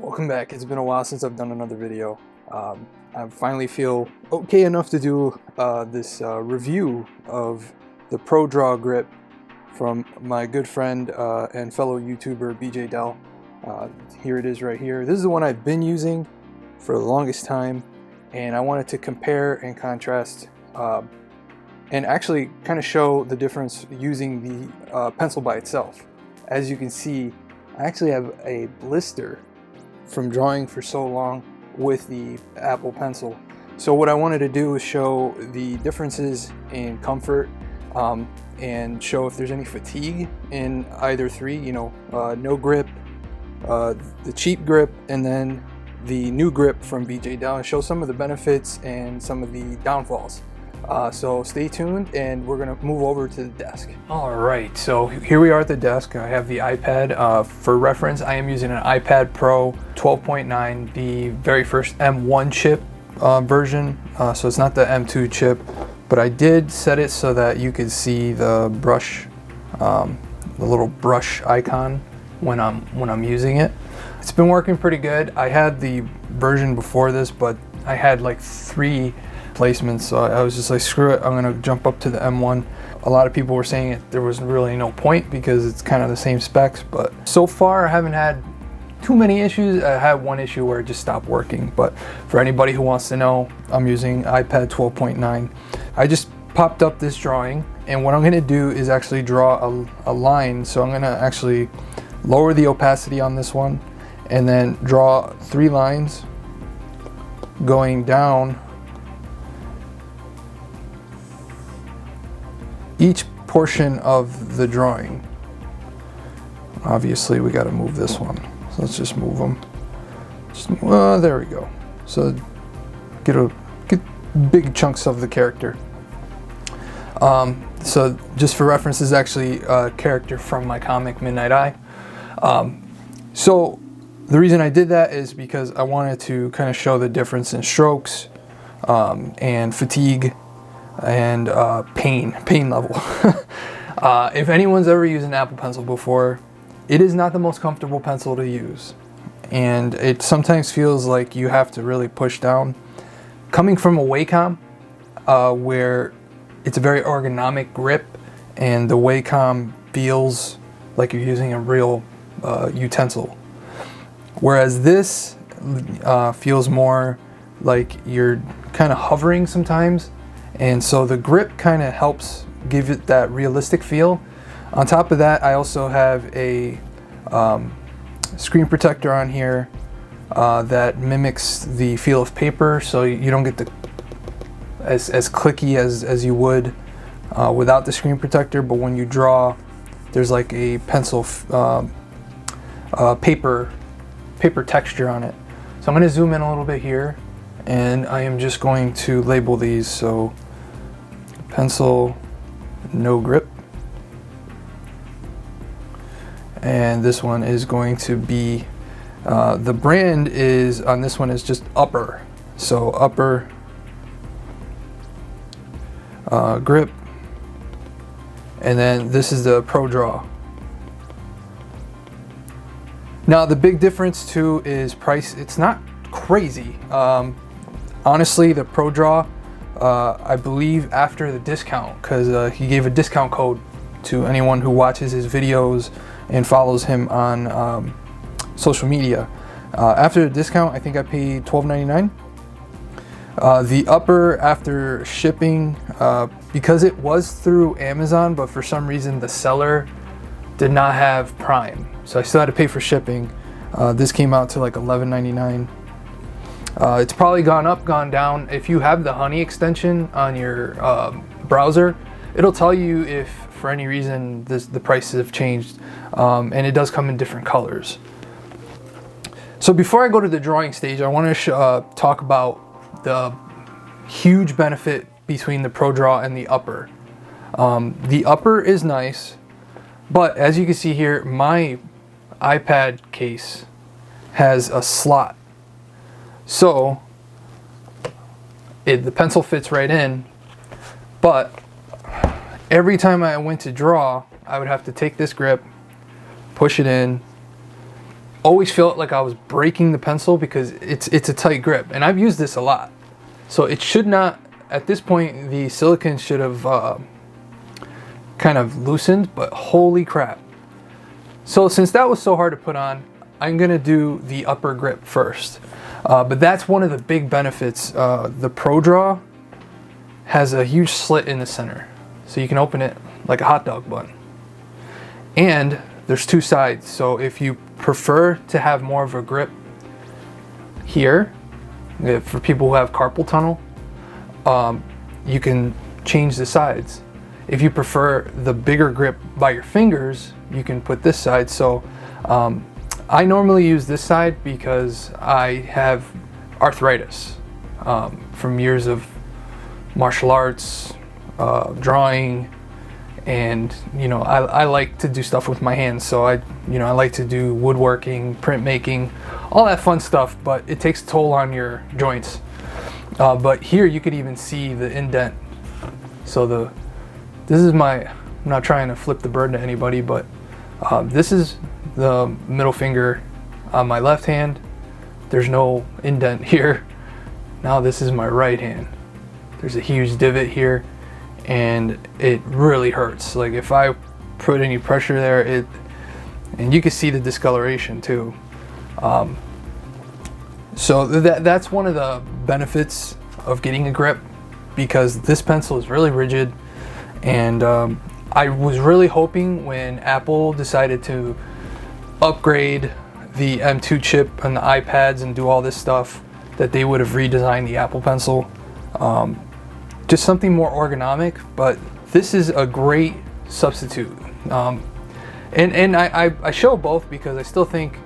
Welcome back. It's been a while since I've done another video. I finally feel okay enough to do this review of the Pro Draw grip from my good friend and fellow YouTuber BeeJayDel. Here it is right here. This is the one I've been using for the longest time, and I wanted to compare and contrast and actually kind of show the difference using the pencil by itself. As you can see, I actually have a blister from drawing for so long with the Apple Pencil. So what I wanted to do is show the differences in comfort and show if there's any fatigue in either three, no grip, the cheap grip, and then the new grip from BeeJayDel, and show some of the benefits and some of the downfalls. So stay tuned, and we're gonna move over to the desk. All right, so here we are at the desk. I have the iPad. For reference, I am using an iPad Pro 12.9, the very first M1 chip version. So it's not the M2 chip, but I did set it so that you could see the brush, the little brush icon when I'm using it. It's been working pretty good. I had the version before this, but I had like 3 placements, so I was just like, screw it, I'm gonna jump up to the M1. A lot of people were saying there was really no point because it's kind of the same specs, but so far I haven't had too many issues. I had one issue where it just stopped working, but for anybody who wants to know, I'm using iPad 12.9. I just popped up this drawing, and what I'm gonna do is actually draw a line. So I'm gonna actually lower the opacity on this one and then draw 3 lines going down each portion of the drawing. Obviously we got to move this one, so let's just move them. There we go. So get big chunks of the character. So just for reference, this is actually a character from my comic Midnight Eye. So the reason I did that is because I wanted to kind of show the difference in strokes and fatigue and pain level. If anyone's ever used an Apple Pencil before, it is not the most comfortable pencil to use, and it sometimes feels like you have to really push down. Coming from a Wacom, where it's a very ergonomic grip, and the Wacom feels like you're using a real utensil, whereas this feels more like you're kind of hovering sometimes. And so the grip kind of helps give it that realistic feel. On top of that, I also have a screen protector on here that mimics the feel of paper, so you don't get the as clicky as you would without the screen protector. But when you draw, there's like a pencil paper texture on it. So I'm going to zoom in a little bit here, and I am just going to label these. So pencil, no grip, and this one is going to be the brand is on this one is just Uppr. So Uppr grip, and then this is the Pro Draw. Now the big difference too is price. It's not crazy. Honestly, the Pro Draw, I believe after the discount, because he gave a discount code to anyone who watches his videos and follows him on social media. After the discount, I think I paid $12.99. The Uppr, after shipping, because it was through Amazon, but for some reason the seller did not have Prime, so I still had to pay for shipping. This came out to like $11.99. It's probably gone up, gone down. If you have the Honey extension on your browser, it'll tell you if for any reason the prices have changed, and it does come in different colors. So before I go to the drawing stage, I want to talk about the huge benefit between the Pro Draw and the Uppr. The Uppr is nice, but as you can see here, my iPad case has a slot. So the pencil fits right in, but every time I went to draw, I would have to take this grip, push it in, always felt like I was breaking the pencil because it's a tight grip, and I've used this a lot. So it should not, at this point, the silicone should have kind of loosened, but holy crap. So since that was so hard to put on, I'm gonna do the Uppr Grip first. But that's one of the big benefits. The Pro Draw has a huge slit in the center, so you can open it like a hot dog bun. And there's two sides, so if you prefer to have more of a grip here, for people who have carpal tunnel, you can change the sides. If you prefer the bigger grip by your fingers, you can put this side. So I normally use this side because I have arthritis from years of martial arts, drawing, and I like to do stuff with my hands. So I like to do woodworking, printmaking, all that fun stuff, but it takes a toll on your joints. But here you could even see the indent. So this is I'm not trying to flip the bird to anybody, but this is the middle finger on my left hand. There's no indent here. Now this is my right hand. There's a huge divot here, and it really hurts. Like if I put any pressure there, and you can see the discoloration too. So that's one of the benefits of getting a grip, because this pencil is really rigid. And I was really hoping when Apple decided to upgrade the M2 chip on the iPads and do all this stuff, that they would have redesigned the Apple Pencil. Just something more ergonomic, but this is a great substitute. And I show both because I still think,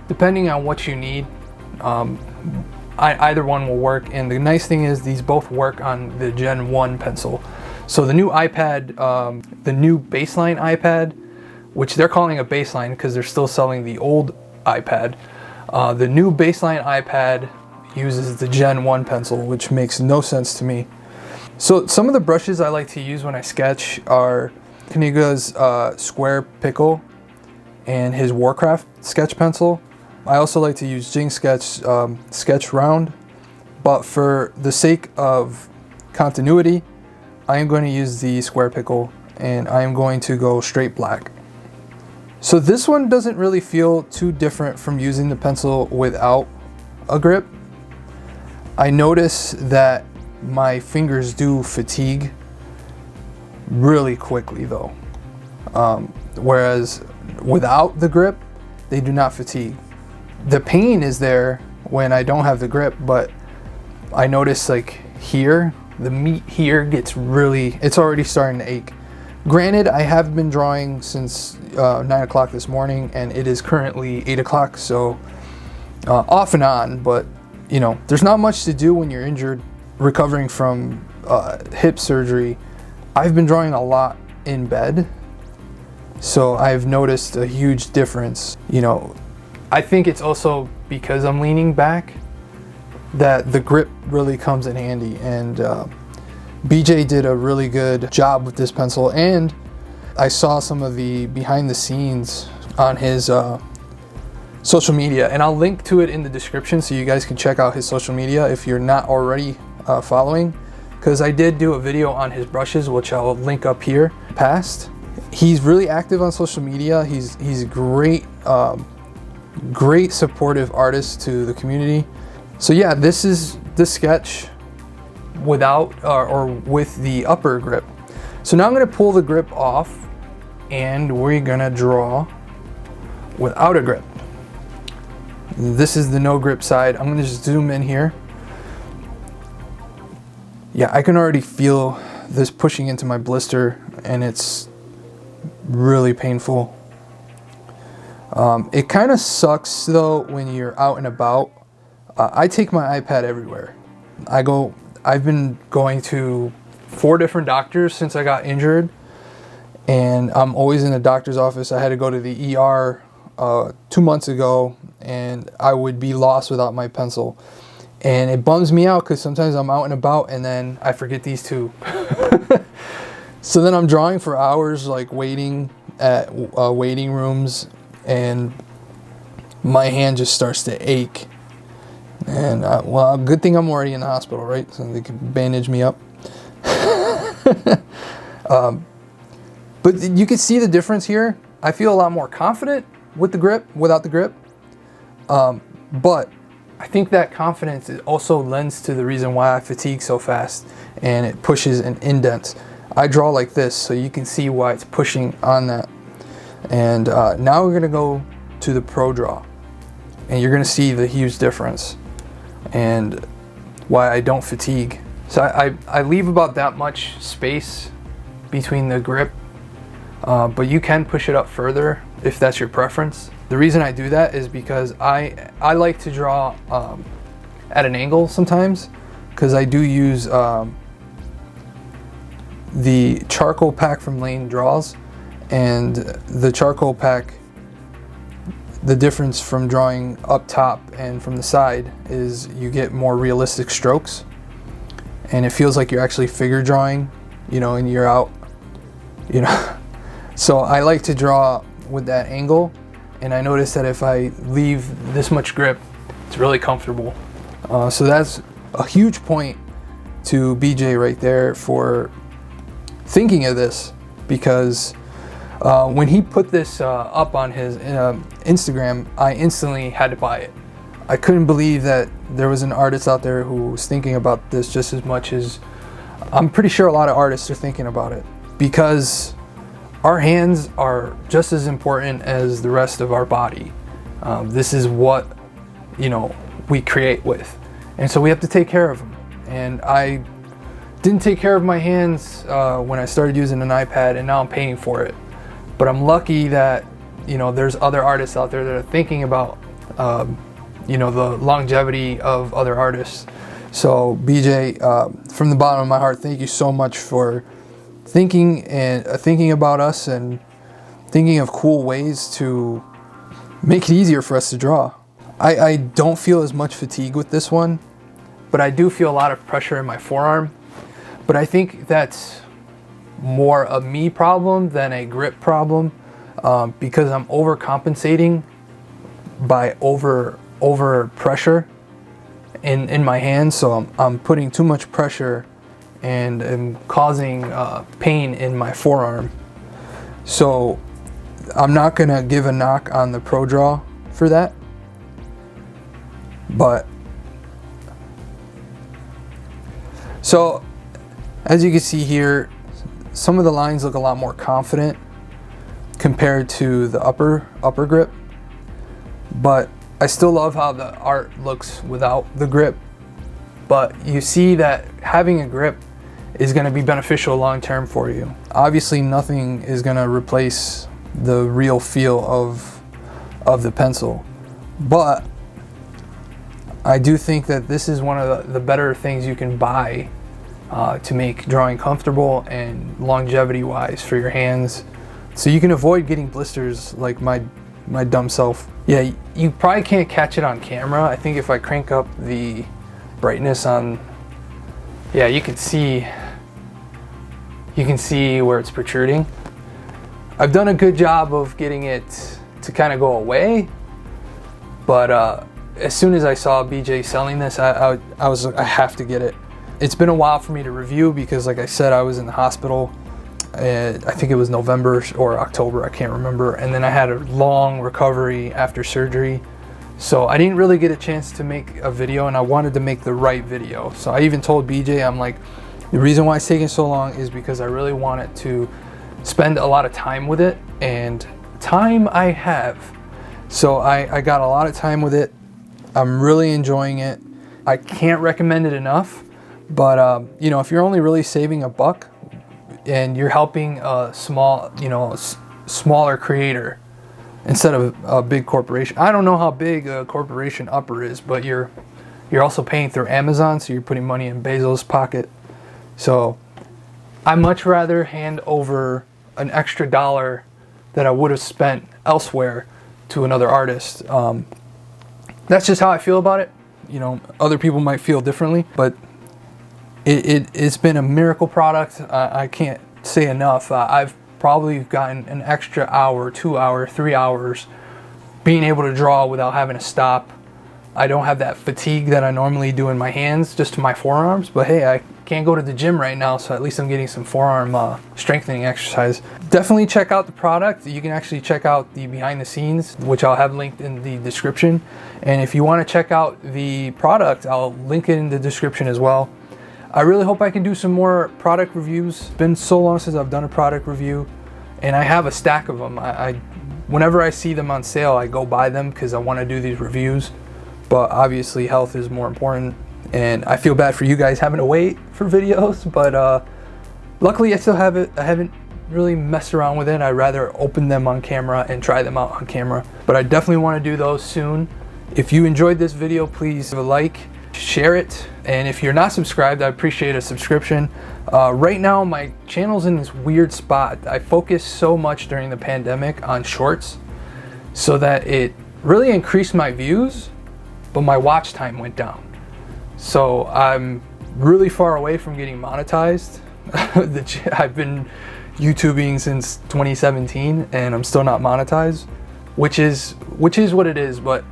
depending on what you need, either one will work. And the nice thing is these both work on the Gen 1 pencil. So the new iPad, the new baseline iPad, which they're calling a baseline because they're still selling the old iPad. The new baseline iPad uses the Gen 1 pencil, which makes no sense to me. So some of the brushes I like to use when I sketch are Kniga's Square Pickle and his Warcraft sketch pencil. I also like to use Jing Sketch Sketch Round, but for the sake of continuity, I am going to use the Square Pickle, and I am going to go straight black. So this one doesn't really feel too different from using the pencil without a grip. I notice that my fingers do fatigue really quickly though. Whereas without the grip, they do not fatigue. The pain is there when I don't have the grip, but I notice like here, the meat here gets really, it's already starting to ache. Granted, I have been drawing since 9 o'clock this morning, and it is currently 8 o'clock, so off and on, but there's not much to do when you're injured, recovering from hip surgery. I've been drawing a lot in bed, so I've noticed a huge difference. I think it's also because I'm leaning back that the grip really comes in handy, and BJ did a really good job with this pencil. And I saw some of the behind the scenes on his social media, and I'll link to it in the description so you guys can check out his social media if you're not already following, because I did do a video on his brushes, which I'll link up here past. He's really active on social media. He's a great supportive artist to the community. So yeah, this is the sketch without or with the Uppr Grip. So now I'm going to pull the grip off, and we're going to draw without a grip. This is the no grip side. I'm going to just zoom in here. Yeah, I can already feel this pushing into my blister, and it's really painful. It kind of sucks though when you're out and about. I take my iPad everywhere. I've been going to 4 different doctors since I got injured, and I'm always in the doctor's office. I had to go to the ER 2 months ago, and I would be lost without my pencil. And it bums me out because sometimes I'm out and about and then I forget these two. So then I'm drawing for hours, like waiting at waiting rooms, and my hand just starts to ache. And well, good thing I'm already in the hospital, right? So they can bandage me up. But you can see the difference here. I feel a lot more confident with the grip, without the grip. But I think that confidence also lends to the reason why I fatigue so fast, and it pushes and indents. I draw like this, so you can see why it's pushing on that. And now we're gonna go to the Pro Draw, and you're gonna see the huge difference and why I don't fatigue. So I leave about that much space between the grip, but you can push it up further if that's your preference. The reason I do that is because I like to draw at an angle sometimes, because I do use the charcoal pack from Lane Draws, and the charcoal pack, the difference from drawing up top and from the side is you get more realistic strokes, and it feels like you're actually figure drawing, you know, and you're out, you know. So I like to draw with that angle, and I notice that if I leave this much grip, it's really comfortable. So that's a huge point to BJ right there for thinking of this, because when he put this up on his Instagram, I instantly had to buy it. I couldn't believe that there was an artist out there who was thinking about this just as much as I'm pretty sure a lot of artists are thinking about it, because our hands are just as important as the rest of our body. This is what, you know, we create with, and so we have to take care of them. And I didn't take care of my hands when I started using an iPad, and now I'm paying for it. But I'm lucky that, you know, there's other artists out there that are thinking about, you know, the longevity of other artists. So BJ, from the bottom of my heart, thank you so much for thinking about us and thinking of cool ways to make it easier for us to draw. I don't feel as much fatigue with this one, but I do feel a lot of pressure in my forearm. But I think that's more a me problem than a grip problem, because I'm overcompensating by over pressure in my hands. So I'm putting too much pressure and am causing pain in my forearm. So I'm not gonna give a knock on the Pro Draw for that, but so as you can see here, some of the lines look a lot more confident compared to the upper grip, but I still love how the art looks without the grip. But you see that having a grip is going to be beneficial long term for you. Obviously nothing is going to replace the real feel of the pencil, but I do think that this is one of the better things you can buy to make drawing comfortable and longevity wise for your hands, so you can avoid getting blisters like my dumb self. Yeah, you probably can't catch it on camera. I think if I crank up the brightness on, yeah, you can see where it's protruding. I've done a good job of getting it to kind of go away, but as soon as I saw BJ selling this, I was like, I have to get it. It's been a while for me to review because, like I said, I was in the hospital. I think it was November or October, I can't remember. And then I had a long recovery after surgery. So I didn't really get a chance to make a video, and I wanted to make the right video. So I even told BJ, I'm like, the reason why it's taking so long is because I really wanted to spend a lot of time with it, and time I have. So I got a lot of time with it. I'm really enjoying it. I can't recommend it enough. But you know, if you're only really saving $1 and you're helping a small, you know, smaller creator instead of a big corporation. I don't know how big a corporation Uppr is, but you're also paying through Amazon, so you're putting money in Bezos' pocket. So I much rather hand over an extra $1 that I would have spent elsewhere to another artist. That's just how I feel about it. You know, other people might feel differently, but it's been a miracle product. I can't say enough. I've probably gotten an extra hour, 2 hours, 3 hours being able to draw without having to stop. I don't have that fatigue that I normally do in my hands, just to my forearms, but hey, I can't go to the gym right now, so at least I'm getting some forearm strengthening exercise. Definitely check out the product. You can actually check out the behind the scenes, which I'll have linked in the description. And if you want to check out the product, I'll link it in the description as well. I really hope I can do some more product reviews. It's been so long since I've done a product review, and I have a stack of them. Whenever I see them on sale, I go buy them because I want to do these reviews. But obviously health is more important, and I feel bad for you guys having to wait for videos, but luckily I still have it. I haven't really messed around with it. I'd rather open them on camera and try them out on camera, but I definitely want to do those soon. If you enjoyed this video, please give a like, share it, and if you're not subscribed, I appreciate a subscription. Right now my channel's in this weird spot. I focused so much during the pandemic on shorts so that it really increased my views, but my watch time went down. So I'm really far away from getting monetized. I've been YouTubing since 2017 and I'm still not monetized, which is what it is, but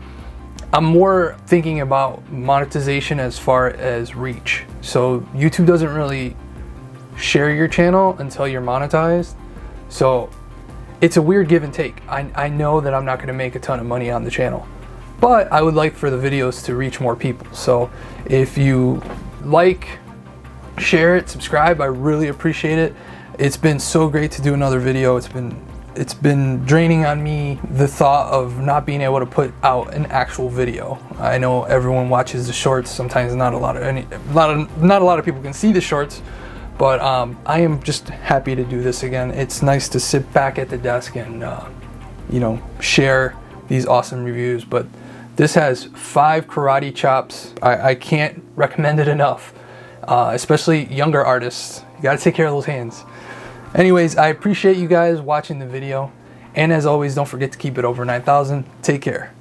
I'm more thinking about monetization as far as reach. So YouTube doesn't really share your channel until you're monetized. So it's a weird give and take. I know that I'm not gonna make a ton of money on the channel, but I would like for the videos to reach more people. So if you like, share it, subscribe, I really appreciate it. It's been so great to do another video. It's been draining on me, the thought of not being able to put out an actual video. I know everyone watches the shorts. Sometimes not a lot of people can see the shorts, but I am just happy to do this again. It's nice to sit back at the desk and you know, share these awesome reviews. But this has 5 karate chops. I can't recommend it enough, especially younger artists. You gotta take care of those hands. Anyways, I appreciate you guys watching the video. And as always, don't forget to keep it over 9,000. Take care.